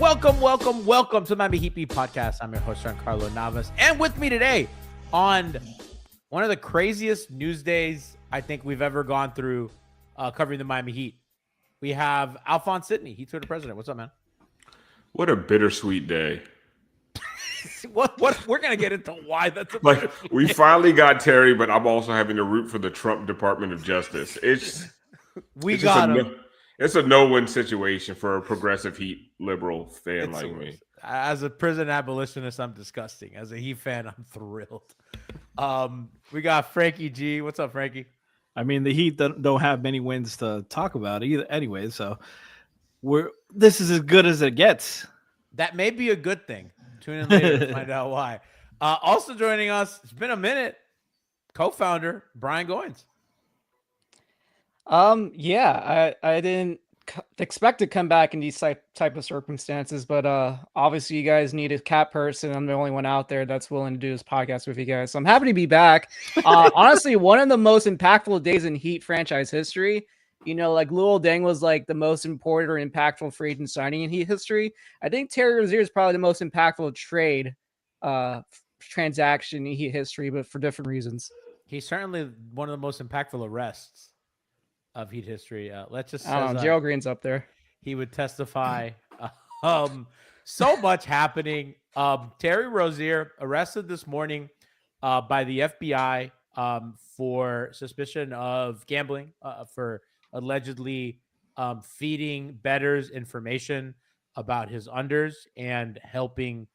Welcome to Miami Heat Beat Podcast. I'm your host, Giancarlo Navas. And with me today on one of the craziest news days I think we've ever gone through covering the Miami Heat, we have Alphonse Sidney, Heat Twitter president. What's up, man? What a bittersweet day. What we're going to get into why that's a like we finally got Terry, but I'm also having to root for the Trump Department of Justice. It's a no-win situation for a progressive Heat liberal fan like me. As a prison abolitionist, I'm disgusting. As a Heat fan, I'm thrilled. We got Franky G. What's up, Franky? I mean, the Heat don't have many wins to talk about either anyway, so this is as good as it gets. That may be a good thing. Tune in later to find out why. Also joining us, it's been a minute, co-founder Brian Goins. Yeah, I didn't expect to come back in these type of circumstances, but obviously you guys need a cat person. I'm the only one out there that's willing to do this podcast with you guys, so I'm happy to be back. Honestly, one of the most impactful days in Heat franchise history. You know, like Luol Deng was like the most important or impactful free agent signing in Heat history. I think Terry Rozier is probably the most impactful trade transaction in Heat history, but for different reasons. He's certainly one of the most impactful arrests of Heat history. Let's just say Gerald Green's up there. He would testify. So much happening. Terry Rozier arrested this morning by the FBI for suspicion of gambling, for allegedly feeding bettors information about his unders and helping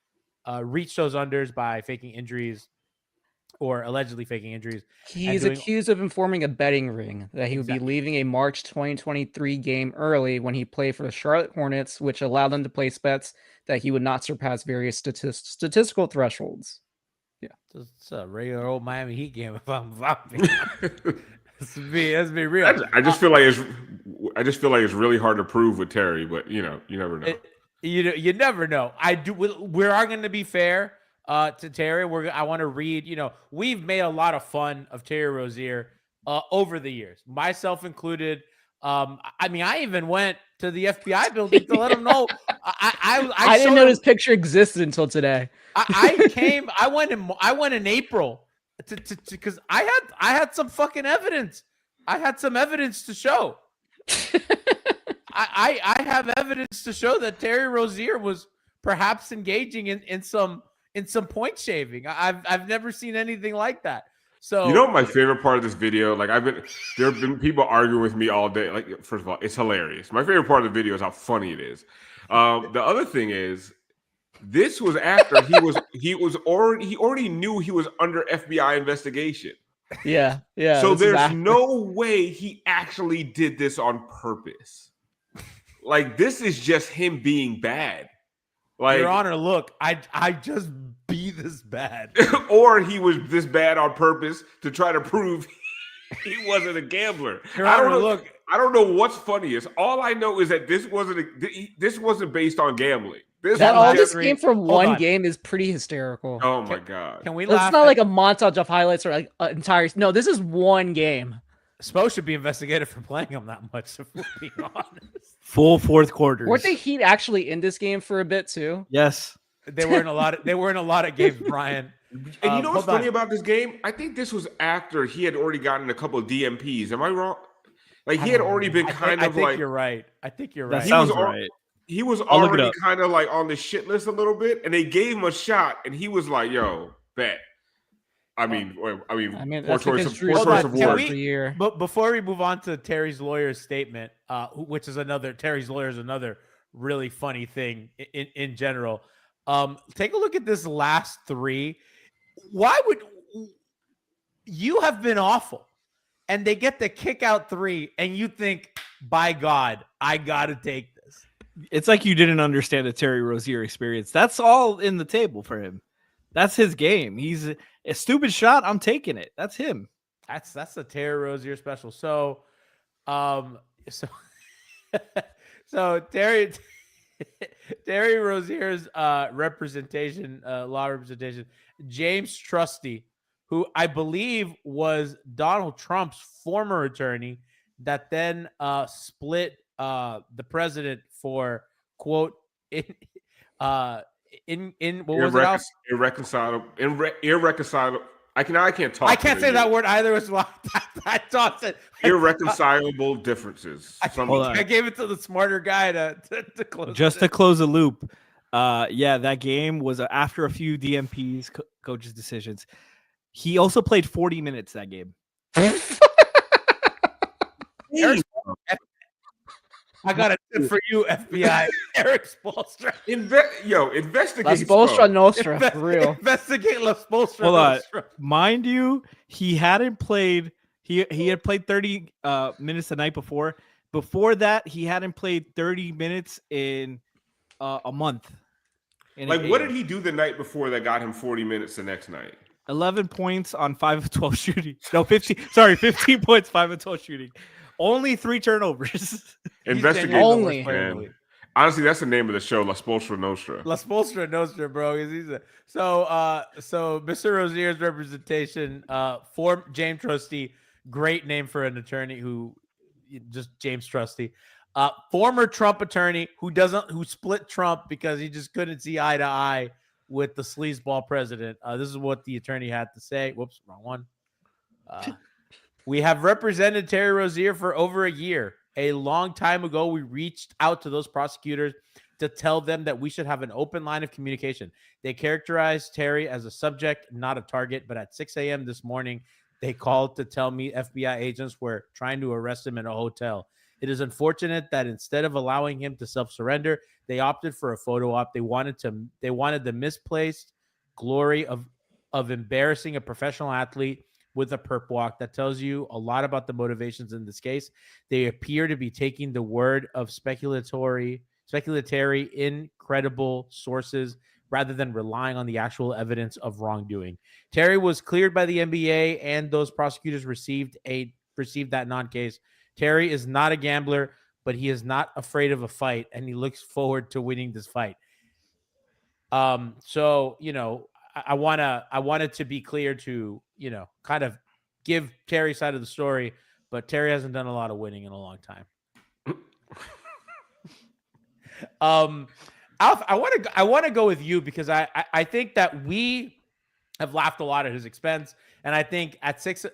reach those unders by faking injuries or allegedly faking injuries. He's accused of informing a betting ring that he would be leaving a March 2023 game early when he played for the Charlotte Hornets, which allowed them to place bets that he would not surpass various statistical thresholds. Yeah, it's a regular old Miami Heat game. If I'm let's be real. I just feel like it's really hard to prove with Terry, but you never know. You never know. We are going to be fair to Terry. I want to read. We've made a lot of fun of Terry Rozier over the years, myself included. I even went to the FBI building to let them know. I didn't know this picture existed until today. I went in April because I had some fucking evidence. I had some evidence to show. I have evidence to show that Terry Rozier was perhaps engaging in some point shaving. I've never seen anything like that. So my favorite part of this video, there have been people arguing with me all day. Like, first of all, it's hilarious. My favorite part of the video is how funny it is. The other thing is, this was after he already knew he was under FBI investigation. Yeah. So there's no way he actually did this on purpose. Like, this is just him being bad. Like, Your Honor, look, I just be this bad. Or he was this bad on purpose to try to prove he wasn't a gambler. Your Honor, I don't know what's funniest. All I know is that this wasn't based on gambling. This came from one game is pretty hysterical. Oh my God. Can we It's laugh? not like a montage of highlights or like an entire. No, this is one game. Spo should be investigated for playing him that much, if we're being honest. Full fourth quarters. Weren't the Heat actually in this game for a bit too? Yes. They were in a lot of games, Brian. And you know what's funny about this game? I think this was after he had already gotten a couple of DMPs. Am I wrong? Like, he had already been I think you're right. I think you're right. That sounds right. He was already kind of like on the shit list a little bit, and they gave him a shot, and he was like, "Yo, bet." I mean, poor choice of word. But before we move on to Terry's lawyer's statement, which is Terry's lawyer is another really funny thing in general. Take a look at this last three. Why would you have been awful? And they get the kick out three, and you think, by God, I got to take this. It's like you didn't understand the Terry Rozier experience. That's all in the table for him. That's his game. He's a stupid shot. I'm taking it. That's him. That's a Terry Rozier special. So Terry Rozier's law representation, James Trusty, who I believe was Donald Trump's former attorney, that then split the president for, quote, in what was it? Alf? Irreconcilable. I can't talk. I can't say that word either. As well. I tossed it. Irreconcilable differences. I gave it to the smarter guy to close. Just to close the loop. That game was after a few DMPs, coaches' decisions. He also played 40 minutes that game. I got a tip for you, FBI. Eric Spoelstra. Investigate. La Spoelstra Nostra, for real. Investigate La Spoelstra Nostra. Mind you, he hadn't played. He had played 30 minutes the night before. Before that, he hadn't played 30 minutes in a month. What did he do the night before that got him 40 minutes the next night? 11 points on 5 of 12 shooting. No, 15 points, 5 of 12 shooting. Only 3 turnovers. Investigate. Only. Honestly, that's the name of the show, La Spoelstra Nostra. La Spoelstra Nostra, bro. So Mr. Rosier's representation, James Trusty, great name for an attorney who just James Trusty. Former Trump attorney who split Trump because he just couldn't see eye to eye with the sleazeball president. This is what the attorney had to say. Whoops, wrong one. We have represented Terry Rozier for over a year. A long time ago, we reached out to those prosecutors to tell them that we should have an open line of communication. They characterized Terry as a subject, not a target. But at 6 a.m. this morning, they called to tell me FBI agents were trying to arrest him in a hotel. It is unfortunate that instead of allowing him to self-surrender, they opted for a photo op. They wanted the misplaced glory of embarrassing a professional athlete with a perp walk. That tells you a lot about the motivations in this case. They appear to be taking the word of speculatory, incredible sources rather than relying on the actual evidence of wrongdoing. Terry was cleared by the NBA, and those prosecutors received that non-case. Terry is not a gambler, but he is not afraid of a fight, and he looks forward to winning this fight. So, I wanted to be clear to, kind of give Terry's side of the story, but Terry hasn't done a lot of winning in a long time. Alf, I want to go with you because I think that we have laughed a lot at his expense, and I think at 6,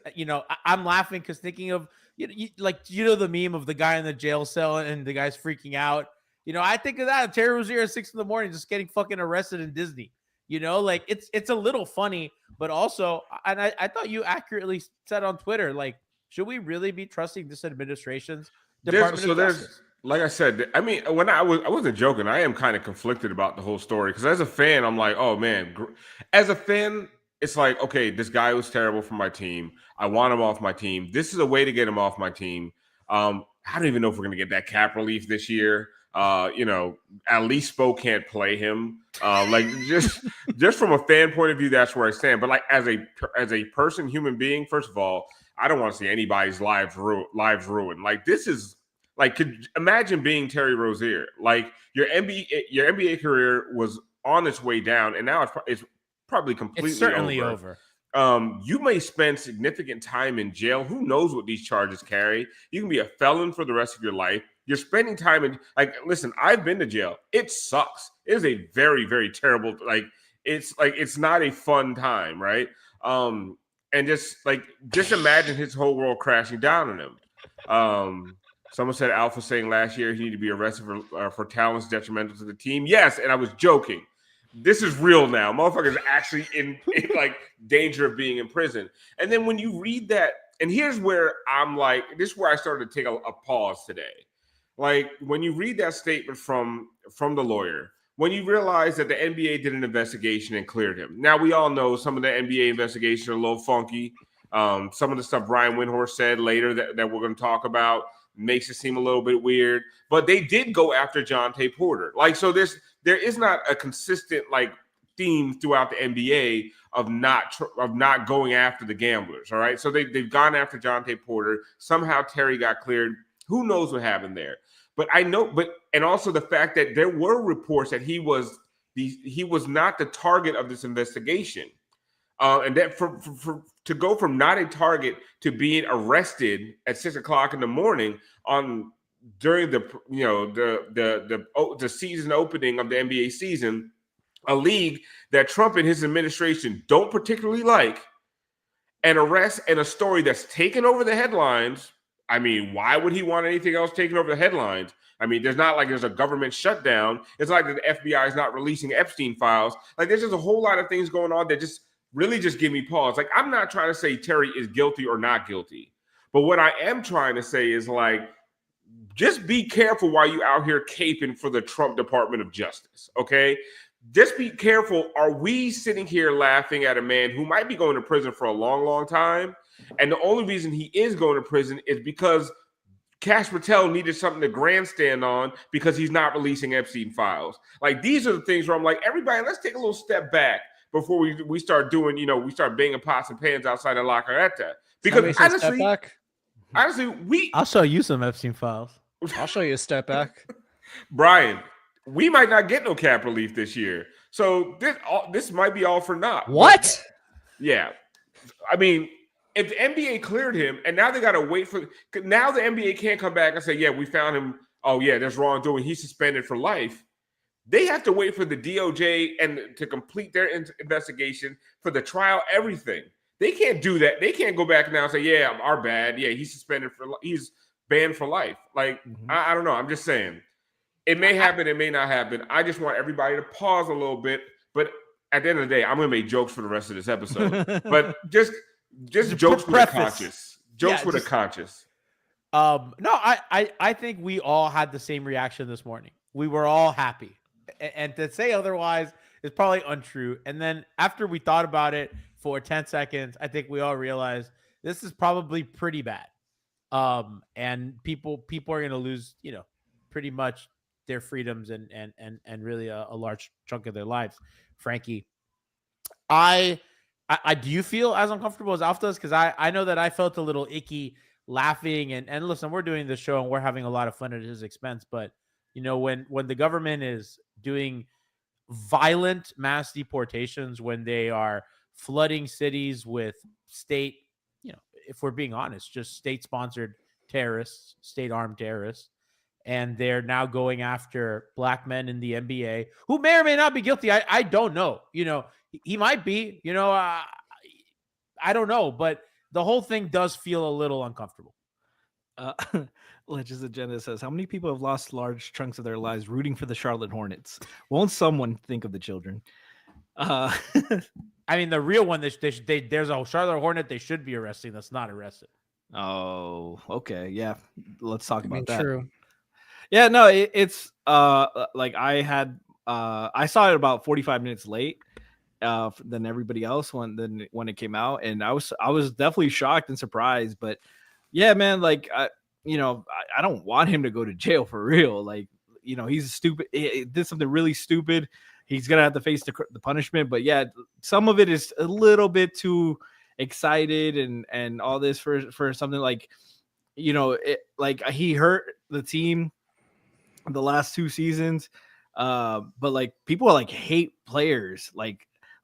I'm laughing because thinking of the meme of the guy in the jail cell and the guy's freaking out. I think of that. Terry Rozier at 6 a.m. just getting fucking arrested in Disney. It's a little funny, but also, and I thought you accurately said on Twitter, should we really be trusting this administration's Department of Justice? Like I said, I mean, when I wasn't joking. I am kind of conflicted about the whole story because as a fan, I'm like, oh man. As a fan, it's like, okay, this guy was terrible for my team. I want him off my team. This is a way to get him off my team. I don't even know if we're gonna get that cap relief this year. At least Spo can't play him. Just from a fan point of view, that's where I stand. But as a person, human being, first of all, I don't want to see anybody's lives ruined. This is could imagine being Terry Rozier. Your NBA career was on its way down, and now it's probably completely it's certainly over. You may spend significant time in jail. Who knows what these charges carry? You can be a felon for the rest of your life. You're spending time in listen, I've been to jail. It sucks. It is a very, very terrible, it's not a fun time, right? And just imagine his whole world crashing down on him. Someone said Alpha saying last year he needed to be arrested for talents detrimental to the team. Yes, and I was joking. This is real now. Motherfuckers actually in danger of being in prison. And then when you read that, and here's where I'm this is where I started to take a pause today. When you read that statement from the lawyer, when you realize that the NBA did an investigation and cleared him. Now, we all know some of the NBA investigations are a little funky. Some of the stuff Brian Windhorst said later that we're going to talk about makes it seem a little bit weird. But they did go after Jontay Porter. So there is not a consistent theme throughout the NBA of not going after the gamblers. All right. So they've gone after Jontay Porter. Somehow Terry got cleared. Who knows what happened there? But I know, and also the fact that there were reports that he was not the target of this investigation. And that to go from not a target to being arrested at 6 o'clock in the morning on during the season opening of the NBA season, a league that Trump and his administration don't particularly like, an arrest and a story that's taken over the headlines. I mean, why would he want anything else taken over the headlines? I mean, there's a government shutdown. It's like the FBI is not releasing Epstein files. Like, there's just a whole lot of things going on that just really just give me pause. Like, I'm not trying to say Terry is guilty or not guilty, but what I am trying to say is, like, just be careful while you out here caping for the Trump Department of Justice, okay? Just be careful. Are we sitting here laughing at a man who might be going to prison for a long, long time? And the only reason he is going to prison is because Kash Patel needed something to grandstand on because he's not releasing Epstein files. Like, these are the things where I'm like, everybody, let's take a little step back before we start doing, we start banging pots and pans outside of La Carreta. Because honestly, I'll show you some Epstein files. I'll show you a step back. Brian, we might not get no cap relief this year. So this might be all for naught. What? Yeah. I mean, if the NBA cleared him and now they got to wait now the NBA can't come back and say, yeah, we found him. Oh, yeah, there's wrongdoing. He's suspended for life. They have to wait for the DOJ and to complete their investigation for the trial, everything. They can't do that. They can't go back now and say, yeah, our bad. Yeah, he's banned for life. Like, I don't know. I'm just saying. It may happen. It may not happen. I just want everybody to pause a little bit. But at the end of the day, I'm going to make jokes for the rest of this episode. But just jokes with a conscience. Jokes with a conscience. No, I think we all had the same reaction this morning. We were all happy. And to say otherwise is probably untrue. And then after we thought about it for 10 seconds, I think we all realized this is probably pretty bad. And people are going to lose, pretty much their freedoms and really a large chunk of their lives. Frankie, I do you feel as uncomfortable as Alf does? Because I know that I felt a little icky laughing and listen, we're doing this show and we're having a lot of fun at his expense. But when the government is doing violent mass deportations, when they are flooding cities with state, if we're being honest, just state-sponsored terrorists, state-armed terrorists, and they're now going after black men in the NBA who may or may not be guilty. I don't know. He might be. I don't know, but the whole thing does feel a little uncomfortable. Legends Agenda says, how many people have lost large chunks of their lives rooting for the Charlotte Hornets? Won't someone think of the children? I mean, the real one, there's a Charlotte Hornet they should be arresting that's not arrested. Oh, okay. Yeah. Let's talk about that. True. Yeah, no, it's like I saw it about 45 minutes late than everybody else when it came out, and I was definitely shocked and surprised. But yeah, man, like I don't want him to go to jail for real. Like, he's stupid. He did something really stupid. He's gonna have to face the punishment. But yeah, some of it is a little bit too excited and all this for something like, like he hurt the team the last 2 seasons, but like people like hate players,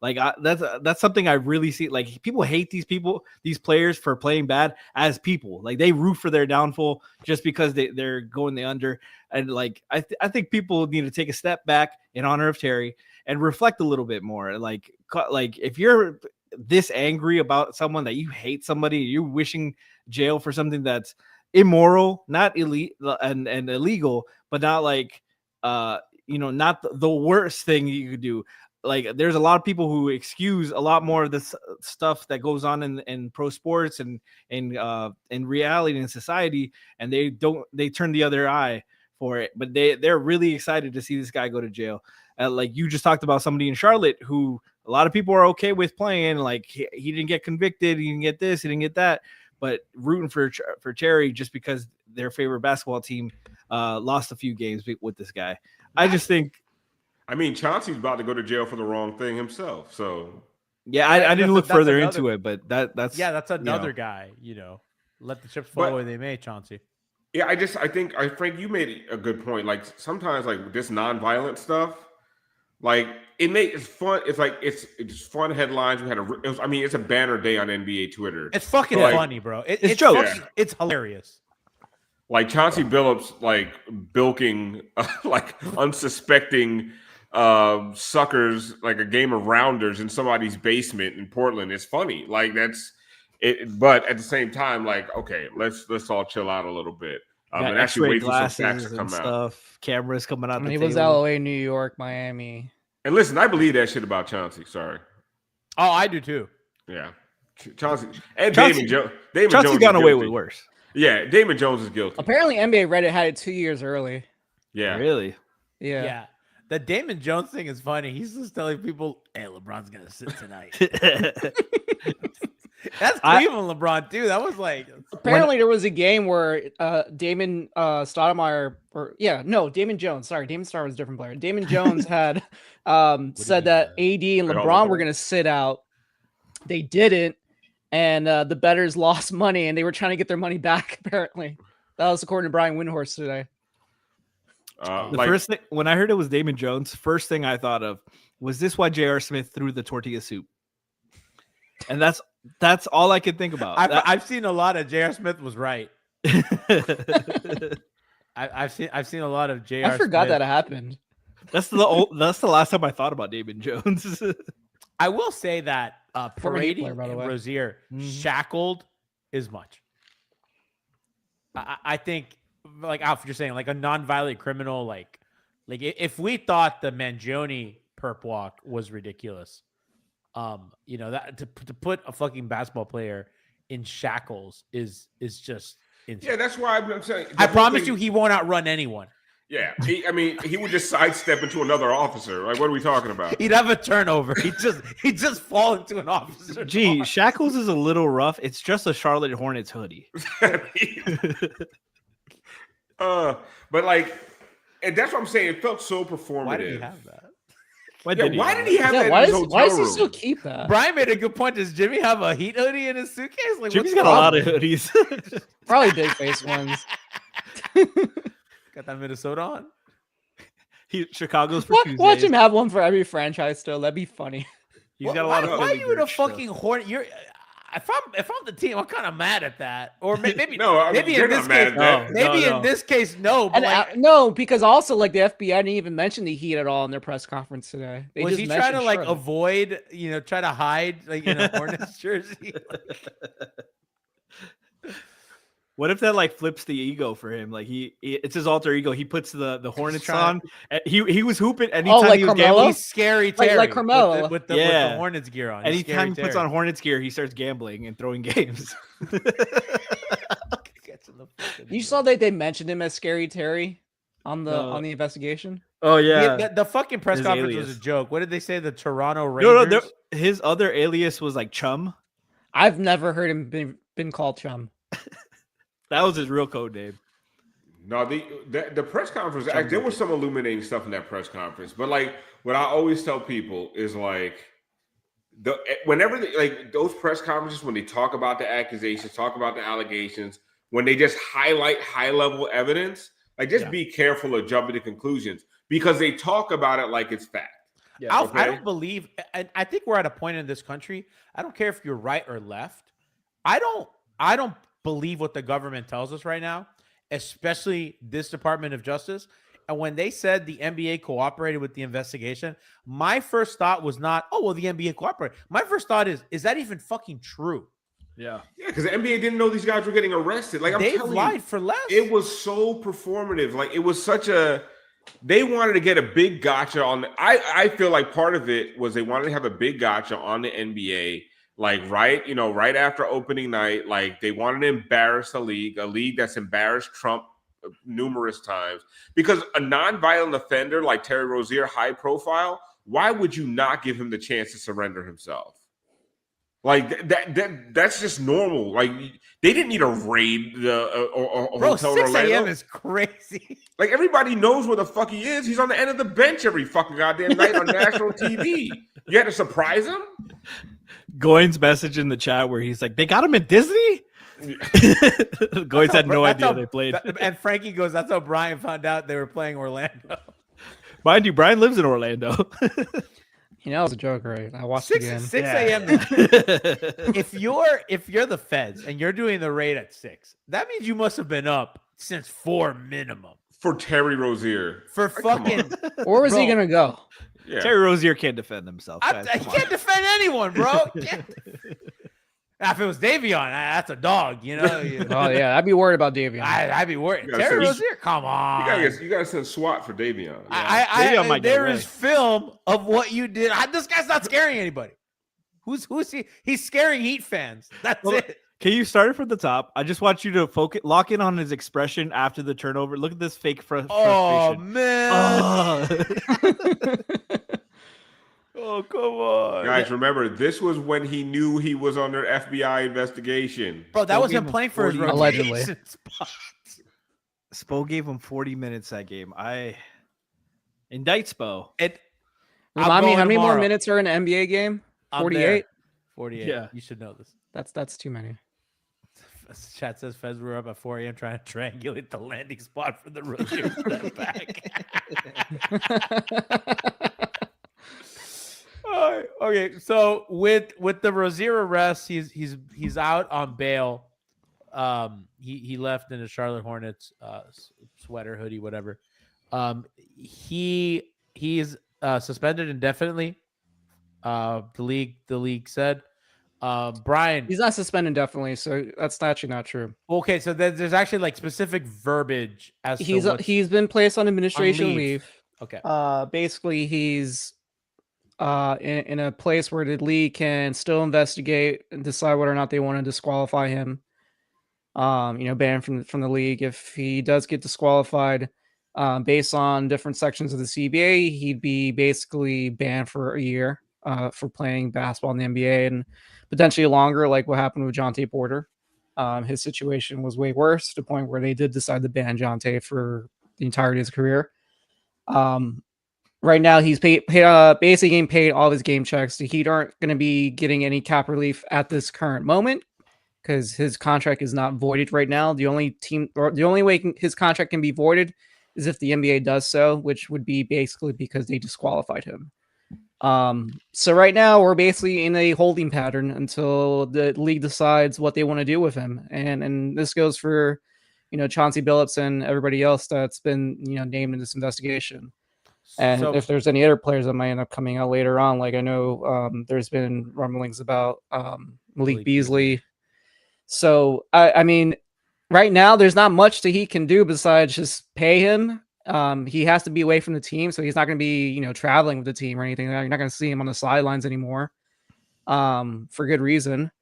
that's something I really see. Like, people hate these players for playing bad as people. Like, they root for their downfall just because they're going the under. And like I think people need to take a step back in honor of Terry and reflect a little bit more. Like if you're this angry about someone, that you hate somebody, you're wishing jail for something that's immoral, not elite and illegal, but not like not the worst thing you could do. Like, there's a lot of people who excuse a lot more of this stuff that goes on in pro sports and in reality in society, and they turn the other eye for it. But they're really excited to see this guy go to jail. Like you just talked about somebody in Charlotte who a lot of people are okay with playing. Like, he didn't get convicted, he didn't get this, he didn't get that. But rooting for Terry just because their favorite basketball team lost a few games with this guy. I just think. I mean, Chauncey's about to go to jail for the wrong thing himself. So yeah, I didn't look further into it, but that's another guy. Let the chips fall where they may, Chauncey. Yeah, I think Frank, you made a good point. Like, sometimes like this nonviolent stuff, like it's fun. It's like it's fun headlines. It's a banner day on NBA Twitter. It's fucking funny, bro. It's jokes. It's hilarious. like Chauncey Billups, like bilking like unsuspecting suckers, like a game of rounders in somebody's basement in Portland is funny. Like that's it, but at the same time, like okay, let's all chill out a little bit. Got And actually X-ray wait for some facts glasses to come and out. stuff. Cameras coming out. I mean, the he was table. LA, New York, Miami. And listen, I believe that shit about Chauncey. Sorry. Oh, I do too. Yeah. Chauncey and Chauncey- Damon Jones. Damon Chauncey's Jones gotten is away guilty. with worse. Yeah, Damon Jones is guilty. Apparently, NBA Reddit had it 2 years early. Yeah. Really? Yeah. The Damon Jones thing is funny. He's just telling people, "Hey, LeBron's gonna sit tonight." That's Cleveland LeBron too. That was like Apparently, there was a game where Damon Stoudemire, Damon Jones. Sorry, Damon Stoudemire was a different player. Damon Jones had said that AD and LeBron were going to sit out. They didn't, and the bettors lost money, and they were trying to get their money back. Apparently, that was according to Brian Windhorst today. First thing when I heard it was Damon Jones, first thing I thought of was this why J.R. Smith threw the tortilla soup, and that's all I could think about. I've seen a lot of J.R. Smith was right. I've seen a lot of J.R. I forgot Smith. that happened. That's the last time I thought about Damon Jones. I will say that Former Heat parading player, by the way. Rosier shackled is much. I think, like Alf, you're saying, like a non-violent criminal, like if we thought the Mangione perp walk was ridiculous, that to put a fucking basketball player in shackles is just insane. Yeah, that's why I'm saying. I promise you, he won't outrun anyone. Yeah, he would just sidestep into another officer. Like, what are we talking about? He'd have a turnover. He'd just fall into an officer. Gee, shackles is a little rough. It's just a Charlotte Hornets hoodie. But like, and that's what I'm saying. It felt so performative. Why did he have that? Why did he have that? Why in his does hotel he room? still keep that? Brian made a good point. Does Jimmy have a Heat hoodie in his suitcase? Like, Jimmy's what's got a lot wrong? of hoodies. Probably big face ones. Got that Minnesota on. Chicago's for Tuesdays. Watch him have one for every franchise still. That'd be funny. He's got a lot of. Why are Philly you in a merch still. fucking Hornet? You're. If I'm the team, I'm kind of mad at that. Or maybe No, I mean, maybe you're in this not mad case, at that. maybe No. in this case, no. But And like, no, because also like the FBI didn't even mention the Heat at all in their press conference today. They was just he trying to mentioned like Charlotte. avoid, try to hide like in a Hornets jersey? What if that like flips the ego for him? Like it's his alter ego. He puts the Hornets on. He was hooping anytime like he was Carmelo? gambling. He's scary Terry, Like Carmelo. with the Hornets gear on. He's Anytime Scary he puts Terry. on Hornets gear, he starts gambling and throwing games. You saw that they mentioned him as Scary Terry on the investigation. Oh yeah. The fucking press His conference alias. was a joke. What did they say? The Toronto Rangers. No, his other alias was like Chum. I've never heard him been called Chum. That was his real code name. No, the press conference. There was some illuminating stuff in that press conference. But like, what I always tell people is like, whenever those press conferences, when they talk about the accusations, talk about the allegations, when they just highlight high level evidence, like just be careful of jumping to conclusions because they talk about it like it's fact. Yeah. Alf, I don't believe, and I think we're at a point in this country. I don't care if you're right or left. I don't believe what the government tells us right now, especially this Department of Justice. And when they said the NBA cooperated with the investigation, my first thought was not, oh, well, the NBA cooperated. My first thought is that even fucking true? Yeah. Yeah, because the NBA didn't know these guys were getting arrested. Like They've lied for less. It was so performative. Like it was such a. They wanted to get a big gotcha on. I feel like part of it was they wanted to have a big gotcha on the NBA. Like right after opening night, like they wanted to embarrass a league that's embarrassed Trump numerous times. Because a nonviolent offender like Terry Rozier, high profile, why would you not give him the chance to surrender himself? Like that's just normal. Like they didn't need to raid the Bro, hotel 6 Orlando. a.m. is crazy. Like everybody knows where the fuck he is. He's on the end of the bench every fucking goddamn night on national TV. You had to surprise him? Goins message in the chat where he's like, they got him at Disney? Goins had no idea they played. And Frankie goes, that's how Brian found out they were playing Orlando. Mind you, Brian lives in Orlando. You know, it was a joke, right? I watched it again. 6 a.m. If you're the feds and you're doing the raid at 6, that means you must have been up since 4 minimum. For Terry Rozier. For fucking, Where was he bro, gonna go? Yeah. Terry Rozier can't defend himself. He guys. Come on. can't defend anyone, bro. If it was Davion, that's a dog, you know. Oh yeah, I'd be worried about Davion. I'd be worried. You gotta Terry send- Rozier, come on. You gotta send SWAT for Davion. Davion might get There away. is film of what you did. This guy's not scaring anybody. Who's he? He's scaring Heat fans. That's Well, it. Can you start it from the top? I just want you to lock in on his expression after the turnover. Look at this fake Oh frustration. man. Oh, come on. Guys, remember, this was when he knew he was under FBI investigation. Bro, that Spo was gave him him playing for his 40 Allegedly. rotation spot. Spo gave him 40 minutes that game. I indict Spo. Remind me, how many more tomorrow. minutes are in an NBA game? I'm 48. there. 48. Yeah. You should know this. That's too many. Chat says Fez were up at 4 a.m. trying to triangulate the landing spot for the Rosier step back. Okay, so with the Rosier arrest, he's out on bail. He left in a Charlotte Hornets sweater, hoodie, whatever. He's suspended indefinitely. The league said. Brian, He's not suspended indefinitely, so that's actually not true. okay, so there's actually like specific verbiage as to He's been placed on administration leave. leave. Okay. Basically, he's in a place where the league can still investigate and decide whether or not they want to disqualify him. Ban from the league. If he does get disqualified, based on different sections of the CBA, he'd be basically banned for a year for playing basketball in the NBA and potentially longer, like what happened with Jonte Porter. His situation was way worse to the point where they did decide to ban Jonte for the entirety of his career. Right now, he's basically getting paid all of his game checks. The Heat aren't going to be getting any cap relief at this current moment because his contract is not voided right now. The only way his contract can be voided is if the NBA does so, which would be basically because they disqualified him. So right now we're basically in a holding pattern until the league decides what they want to do with him. And this goes for, Chauncey Billups and everybody else that's been, named in this investigation. And if there's any other players that might end up coming out later on, like I know there's been rumblings about Malik Beasley. So, I mean, right now there's not much that he can do besides just pay him. He has to be away from the team, so he's not going to be, traveling with the team or anything. You're not going to see him on the sidelines anymore for good reason.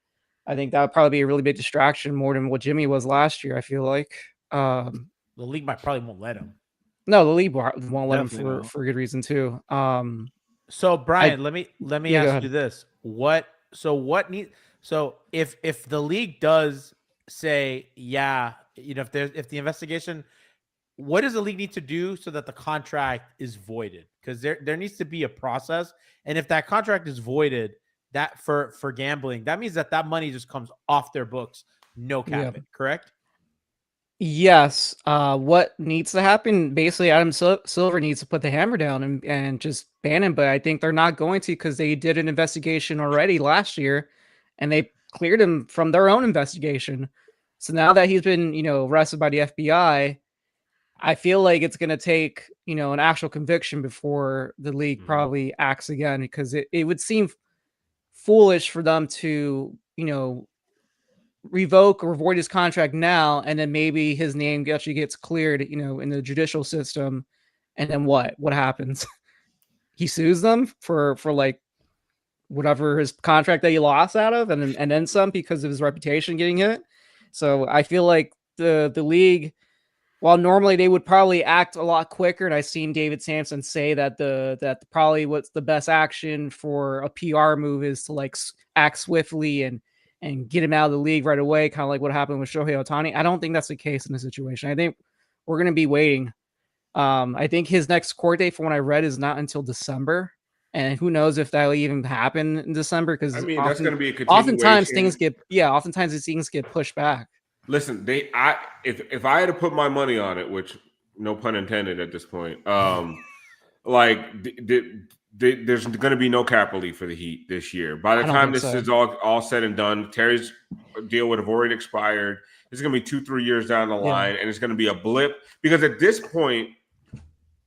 I think that would probably be a really big distraction more than what Jimmy was last year, I feel like. the league probably won't let him. No, the league won't let him Definitely for good reason too. So Brian, let me Yeah, go ask you this: if the league does say, if the investigation, what does the league need to do so that the contract is voided? Because there needs to be a process, and if that contract is voided, that for gambling, that means that money just comes off their books, no cap it, correct? Yes. What needs to happen? Basically, Adam Silver needs to put the hammer down and just ban him. But I think they're not going to because they did an investigation already last year, and they cleared him from their own investigation. So now that he's been, arrested by the FBI, I feel like it's going to take, an actual conviction before the league probably acts again, because it would seem foolish for them to, revoke or void his contract now, and then maybe his name actually gets cleared, in the judicial system. And then what happens? He sues them for like whatever his contract that he lost out of, and then some because of his reputation getting hit. So I feel like the league, while normally they would probably act a lot quicker, and I've seen David Sampson say that probably what's the best action for a PR move is to like act swiftly and get him out of the league right away, kind of like what happened with Shohei Ohtani. I don't think that's the case in this situation. I think we're going to be waiting. I think his next court date, from what I read, is not until December. And who knows if that'll even happen in December? Because that's going to be a continuation. Oftentimes these things get pushed back. Listen, if I had to put my money on it, which no pun intended at this point, there's going to be no cap relief for the Heat this year. By the I don't time think this so. is all said and done, Terry's deal would have already expired. It's going to be 2-3 years down the line, and it's going to be a blip because at this point,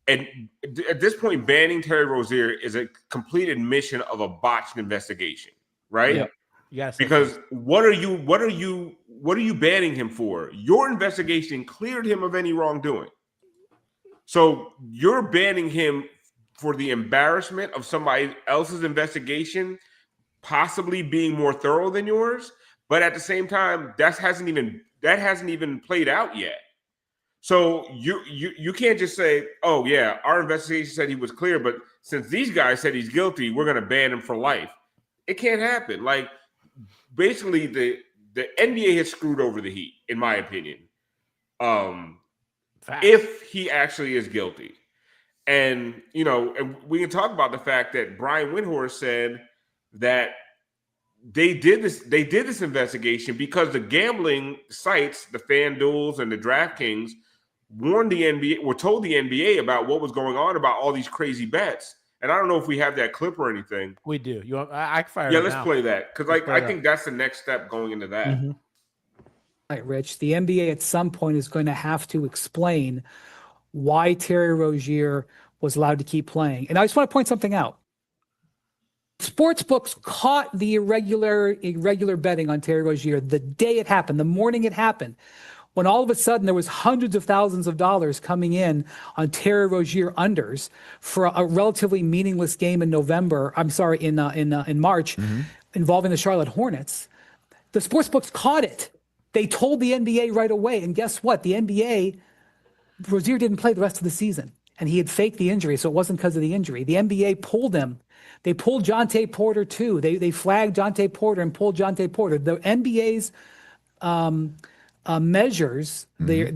banning Terry Rozier is a complete admission of a botched investigation, right? Yep. Yes. Because what are you banning him for? Your investigation cleared him of any wrongdoing. So you're banning him for the embarrassment of somebody else's investigation, possibly being more thorough than yours. But at the same time, that hasn't even played out yet. So you can't just say, oh yeah, our investigation said he was clear, but since these guys said he's guilty, we're going to ban him for life. It can't happen. Like basically the NBA has screwed over the Heat, in my opinion. If he actually is guilty. And, and we can talk about the fact that Brian Windhorst said that they did this investigation because the gambling sites, the FanDuels and the DraftKings, warned the NBA or told the NBA about what was going on about all these crazy bets. And I don't know if we have that clip or anything. We do. You want? I can fire. Yeah, it let's now. play that because I think that's the next step going into that. Mm-hmm. Right, Rich. The NBA at some point is going to have to explain why Terry Rozier was allowed to keep playing. And I just want to point something out. Sportsbooks caught the irregular betting on Terry Rozier the day it happened, the morning it happened, when all of a sudden there was hundreds of thousands of dollars coming in on Terry Rozier unders for a relatively meaningless game in March, involving the Charlotte Hornets. The sportsbooks caught it. They told the NBA right away. And guess what? The NBA, Rosier didn't play the rest of the season. And he had faked the injury, so it wasn't because of the injury. The NBA pulled him. They pulled Jonte Porter too. They flagged Jonte Porter and pulled Jonte Porter. The NBA's measures, their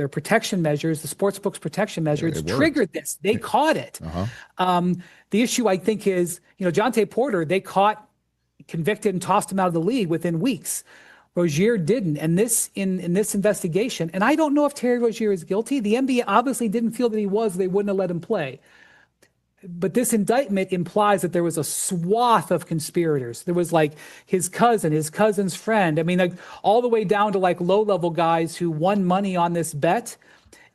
protection measures, the sportsbooks protection measures triggered this. They caught it. The issue I think is, Jonte Porter, they caught, convicted, and tossed him out of the league within weeks. Rosier didn't. And this in this investigation, and I don't know if Terry Rozier is guilty. The NBA obviously didn't feel that he was. They wouldn't have let him play. But this indictment implies that there was a swath of conspirators. There was like his cousin, his cousin's friend. I mean, like all the way down to like low-level guys who won money on this bet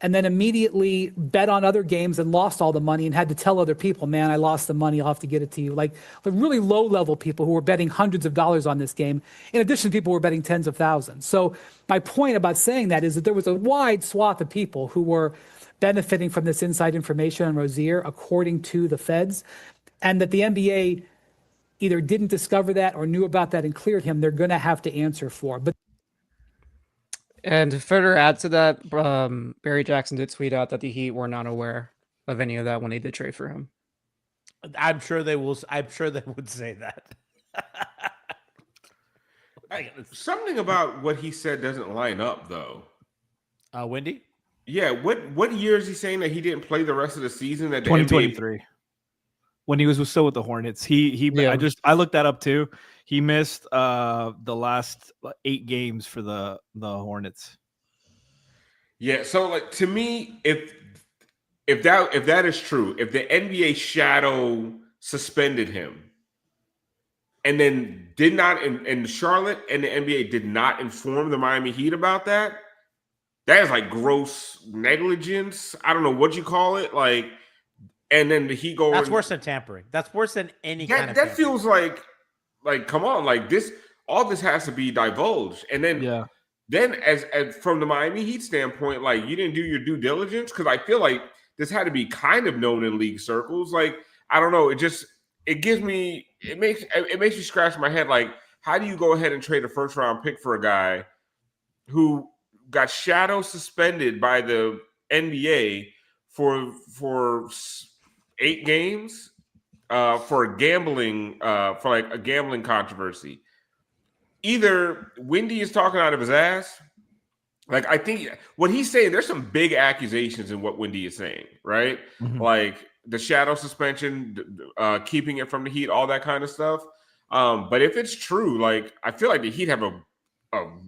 and then immediately bet on other games and lost all the money and had to tell other people, man, I lost the money. I'll have to get it to you. Like the really low-level people who were betting hundreds of dollars on this game. In addition, people were betting tens of thousands. So my point about saying that is that there was a wide swath of people who were benefiting from this inside information on Rosier, according to the feds, and that the NBA either didn't discover that or knew about that and cleared him. They're going to have to answer for. And to further add to that, Barry Jackson did tweet out that the Heat were not aware of any of that when they did trade for him. I'm sure they will. I'm sure they would say that. Something about what he said doesn't line up, though. Wendy? Yeah, what year is he saying that he didn't play the rest of the season? At the 2023, when he was still with the Hornets. I looked that up too. He missed the last 8 games for the Hornets. Yeah, so like to me, if that is true, if the NBA shadow suspended him and then did not, and Charlotte and the NBA did not inform the Miami Heat about that, that is like gross negligence. I don't know what you call it. Like, and then the Heat go. That's worse than tampering. That's worse than any kind of. That feels like come on, like this. All this has to be divulged, and then then as from the Miami Heat standpoint, like you didn't do your due diligence because I feel like this had to be kind of known in league circles. Like I don't know. It makes me scratch my head. Like how do you go ahead and trade a first round pick for a guy who got shadow suspended by the NBA for 8 games for a gambling controversy. Either Wendy is talking out of his ass. Like I think what he's saying, there's some big accusations in what Wendy is saying, right? Mm-hmm. Like the shadow suspension, keeping it from the Heat, all that kind of stuff. But if it's true, like I feel like the Heat have a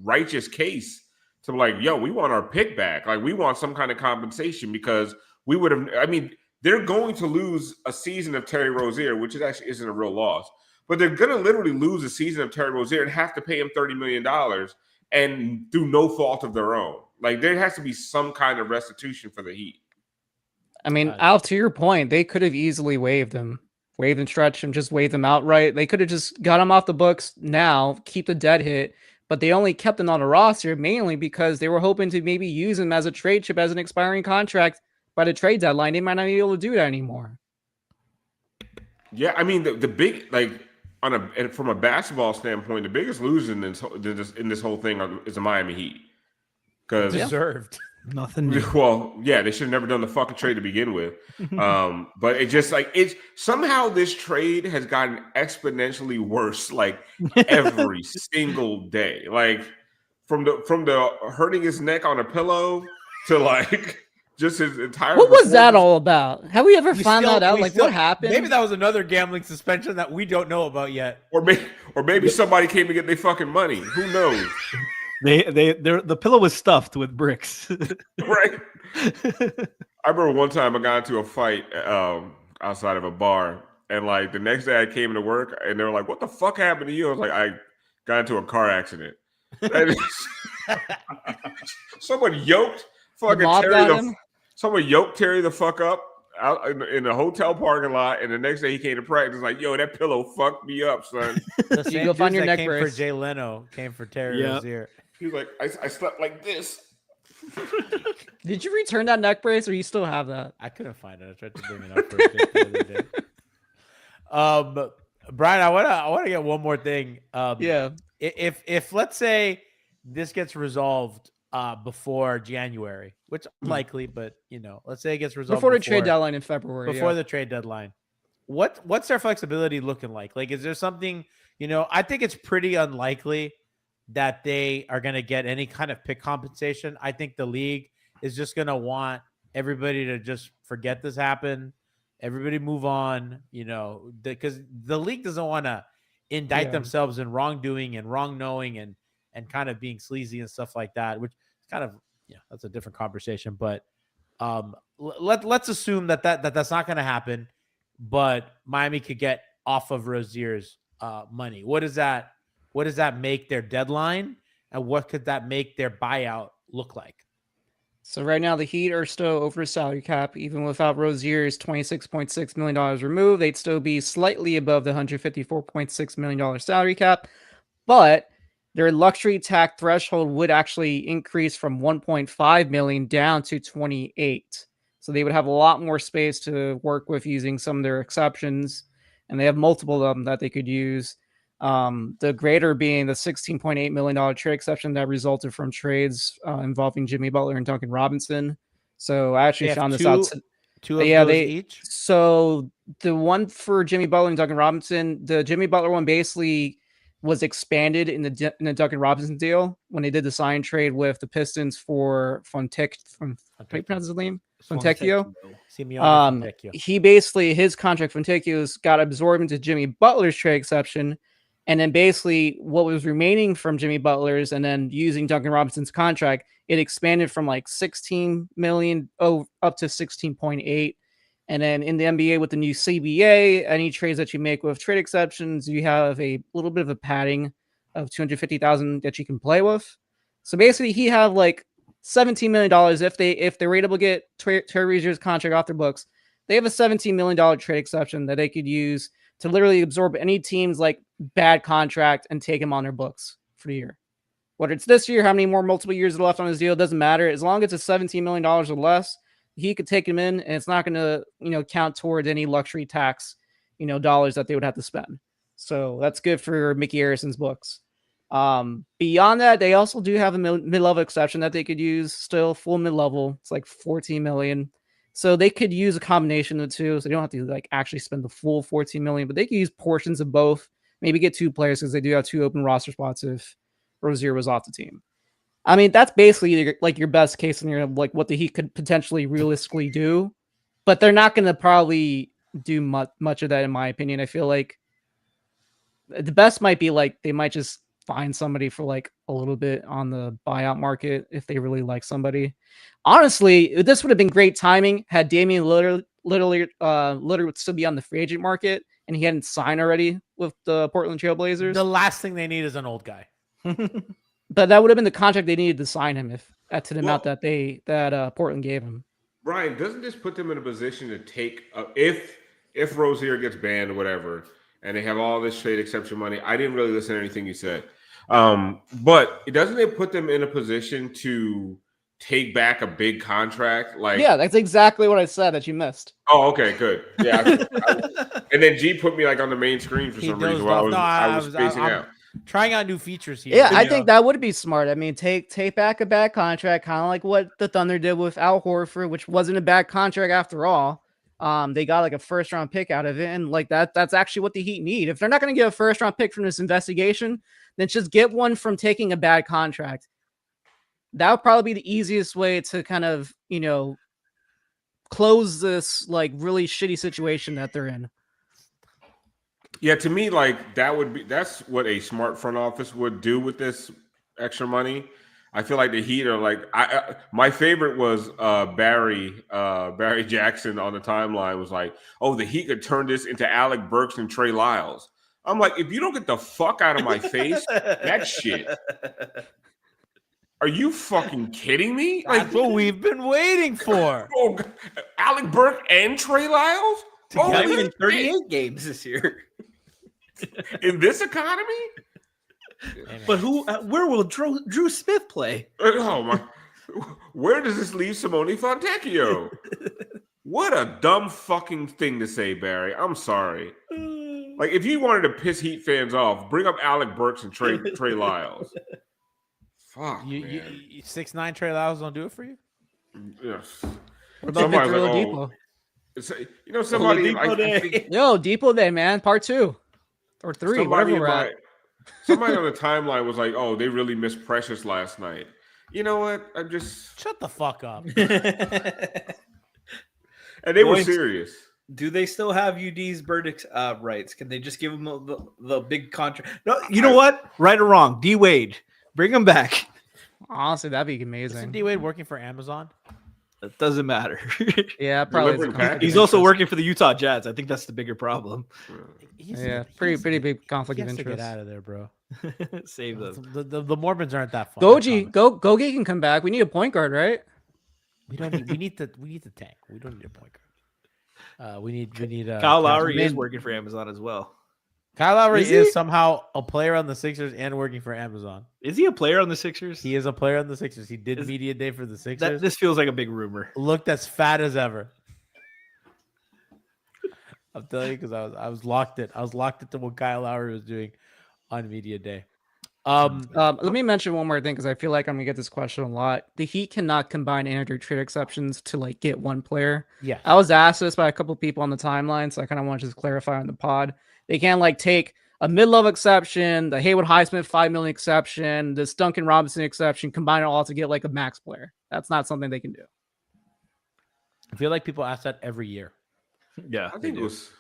righteous case to like, yo, we want our pick back. Like we want some kind of compensation because we would have. I mean, they're going to lose a season of Terry Rozier, which actually isn't a real loss. But they're going to literally lose a season of Terry Rozier and have to pay him $30 million and through no fault of their own. Like, there has to be some kind of restitution for the Heat. I mean, Al, to your point, they could have easily waived him, stretch him, just waived him outright. They could have just got him off the books now, keep the dead hit, but they only kept him on the roster mainly because they were hoping to maybe use him as a trade chip, as an expiring contract by the trade deadline. They might not be able to do that anymore. Yeah, I mean, the big, like, from a basketball standpoint, the biggest loser in this whole thing is the Miami Heat. Because deserved. Nothing. Well, yeah, they should have never done the fucking trade to begin with. But it just somehow this trade has gotten exponentially worse, like every single day. Like from the hurting his neck on a pillow to like just his entire. What was that all about? Have we ever found that out? Like, what happened? Maybe that was another gambling suspension that we don't know about yet. Or maybe somebody came to get their fucking money. Who knows? The pillow was stuffed with bricks. Right. I remember one time I got into a fight outside of a bar, and like the next day I came to work and they were like, "What the fuck happened to you?" I was like, "I got into a car accident." Someone yoked Terry the fuck up out in the hotel parking lot, and the next day he came to practice like, "Yo, that pillow fucked me up, son." The same go find your that neck came brace. for Jay Leno came for Terry Rozier. He was like, I slept like this. Did you return that neck brace, or you still have that? I couldn't find it. I tried to bring it up for a bit the other day. Brian, I wanna get one more thing. Yeah. If let's say this gets resolved before January, which unlikely, but let's say it gets resolved Before the trade deadline in February. Before the trade deadline, what's their flexibility looking like? Like, is there something? I think it's pretty unlikely that they are going to get any kind of pick compensation. I think the league is just going to want everybody to just forget this happened. Everybody move on, because the league doesn't want to indict themselves in wrongdoing and wrong knowing and kind of being sleazy and stuff like that, which is kind of, that's a different conversation. But let's assume that's not going to happen, but Miami could get off of Rozier's money. What does that make their deadline, and what could that make their buyout look like? So right now the Heat are still over the salary cap. Even without Rozier's $26.6 million removed, they'd still be slightly above the $154.6 million salary cap. But their luxury tax threshold would actually increase from 1.5 million down to 28. So they would have a lot more space to work with using some of their exceptions, and they have multiple of them that they could use. The greater being the $16.8 million trade exception that resulted from trades involving Jimmy Butler and Duncan Robinson. So I actually found this out. Two of those each? So the one for Jimmy Butler and Duncan Robinson, the Jimmy Butler one basically was expanded in the Duncan Robinson deal when they did the sign trade with the Pistons for Fontecchio. How do you pronounce his name? Fontecchio. He basically, his contract Fontecchio's got absorbed into Jimmy Butler's trade exception. And then basically what was remaining from Jimmy Butler's and then using Duncan Robinson's contract, it expanded from like 16 million up to 16.8. And then in the NBA with the new CBA, any trades that you make with trade exceptions, you have a little bit of a padding of $250,000 that you can play with. So basically he have like $17 million if they were able to get Terry Rozier's contract off their books. They have a $17 million trade exception that they could use to literally absorb any team's like bad contract and take him on their books for the year. Whether it's this year, how many more multiple years are left on his deal, doesn't matter. As long as it's $17 million or less, he could take him in, and it's not going to, count towards any luxury tax, dollars that they would have to spend. So that's good for Mickey Harrison's books. Beyond that, they also do have a mid-level exception that they could use still, full mid-level. It's like 14 million. So they could use a combination of the two. So they don't have to like actually spend the full 14 million, but they could use portions of both. Maybe get two players because they do have two open roster spots if Rosier was off the team. I mean, that's basically like your best case scenario, like what the Heat could potentially realistically do, but they're not going to probably do much of that, in my opinion. I feel like the best might be like they might just find somebody for like a little bit on the buyout market if they really like somebody. Honestly, this would have been great timing had Damian Lillard literally would still be on the free agent market and he hadn't signed already with the Portland Trailblazers. The last thing they need is an old guy. But that would have been the contract they needed to sign him if to the amount that Portland gave him. Brian, doesn't this put them in a position to take if Rosier gets banned or whatever, and they have all this trade exception money? I didn't really listen to anything you said, but doesn't it put them in a position to take back a big contract? Like, yeah, that's exactly what I said that you missed. Oh, okay, good. Yeah, and then G put me like on the main screen for some reason while I was spacing out. Trying out new features here. Yeah, I think that would be smart. I mean, take back a bad contract, kind of like what the Thunder did with Al Horford, which wasn't a bad contract after all. They got like a first round pick out of it, and like that's actually what the Heat need. If they're not going to get a first round pick from this investigation, then just get one from taking a bad contract. That would probably be the easiest way to kind of, close this like really shitty situation that they're in. Yeah, to me, like that's what a smart front office would do with this extra money. I feel like the Heat are like my favorite was Barry Jackson on the timeline was like, oh, the Heat could turn this into Alec Burks and Trey Lyles. I'm like, if you don't get the fuck out of my face, that shit. Are you fucking kidding me? That's what we've been waiting for. Oh, Alec Burke and Trey Lyles? Together in 38 games this year. In this economy? But where will Drew Smith play? Oh my! Where does this leave Simone Fontecchio? What a dumb fucking thing to say, Barry. I'm sorry. Like, if you wanted to piss Heat fans off, bring up Alec Burks and Trey Lyles. Fuck, you 6'9" Trey Lyles don't do it for you? Yes. What about Victor Oladipo? Somebody. Depot Day, man. Part 2 or 3, whatever we're at. Somebody on the timeline was like, "Oh, they really missed Precious last night." You know what? I'm just shut the fuck up. And they were serious. Do they still have UD's verdict rights? Can they just give him the big contract? No, you know what? Right or wrong, D Wade, bring him back. Honestly, that'd be amazing. Isn't D Wade working for Amazon? It doesn't matter. Yeah, probably. He's also working for the Utah Jazz. I think that's the bigger problem. Pretty big conflict of interest. Get out of there, bro. Save them. The Mormons aren't that fun. Gogi can come back. We need a point guard, right? We need the tank. We don't need a point guard. We need Kyle Lowry is working for Amazon as well. Kyle Lowry is somehow a player on the Sixers and working for Amazon. Is he a player on the Sixers? He is a player on the Sixers. He did media day for the Sixers. This feels like a big rumor. Looked as fat as ever. I'm telling you, because I was locked in. I was locked into what Kyle Lowry was doing on media day. Let me mention one more thing because I feel like I'm gonna get this question a lot. The Heat cannot combine and trade exceptions to like get one player. Yeah, I was asked this by a couple people on the timeline, so I kind of want to just clarify on the pod. They can't like take a mid-level exception, the Haywood Highsmith $5 million exception, this Duncan Robinson exception, combine it all to get like a max player. That's not something they can do. I feel like people ask that every year. Yeah, I think it was.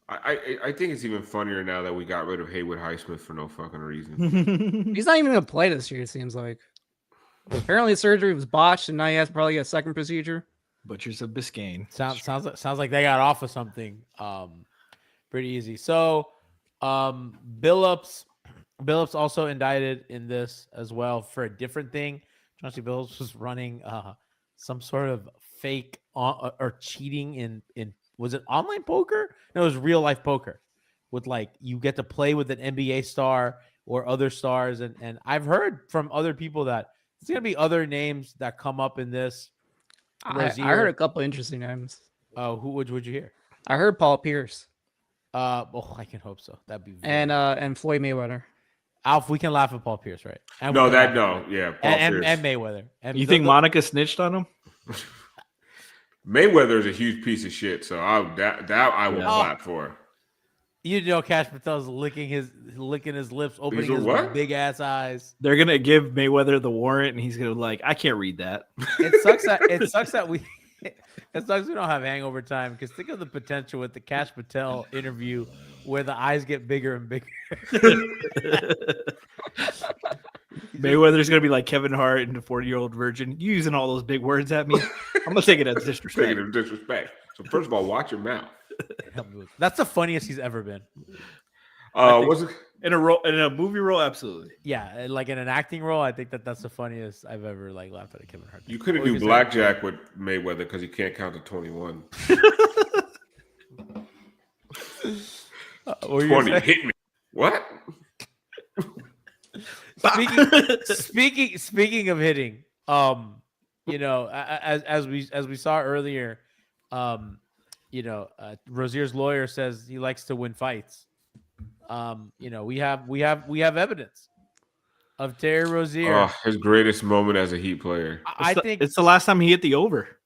I think it's even funnier now that we got rid of Haywood Highsmith for no fucking reason. He's not even gonna play this year. It seems like. Apparently, the surgery was botched, and now he has probably a second procedure. Butchers of Biscayne. Sounds like they got off of something. Pretty easy. So, Billups also indicted in this as well for a different thing. Chauncey Billups was running some sort of fake or cheating in was it online poker? No, it was real life poker with like you get to play with an NBA star or other stars. And I've heard from other people that there's going to be other names that come up in this. I heard a couple interesting names. Oh, would you hear? I heard Paul Pierce. I can hope so. That'd be and Floyd Mayweather. Alf, we can laugh at Paul Pierce, right? Yeah, Paul Pierce. And Mayweather. And you think Monica snitched on him? Mayweather is a huge piece of shit, so I will clap for. You know, Cash Patel's licking his lips, opening his big ass eyes. They're gonna give Mayweather the warrant, and he's gonna like, I can't read that. It sucks that we don't have hangover time because think of the potential with the Cash Patel interview where the eyes get bigger and bigger. Mayweather's gonna be like Kevin Hart and the 40-year-old virgin. You using all those big words at me? I'm gonna take it as disrespect. Speaking of disrespect, So first of all, watch your mouth. That's the funniest he's ever been. Was it? In a movie role, absolutely. Yeah, like in an acting role, I think that's the funniest I've ever like laughed at a Kevin Hart. You couldn't do blackjack with Mayweather because he can't count to 21. 20 hit me. What? Speaking of hitting, you know, as we saw earlier, you know, Rosier's lawyer says he likes to win fights. You know, we have evidence of Terry Rozier. Oh, his greatest moment as a Heat player. I think it's the last time he hit the over.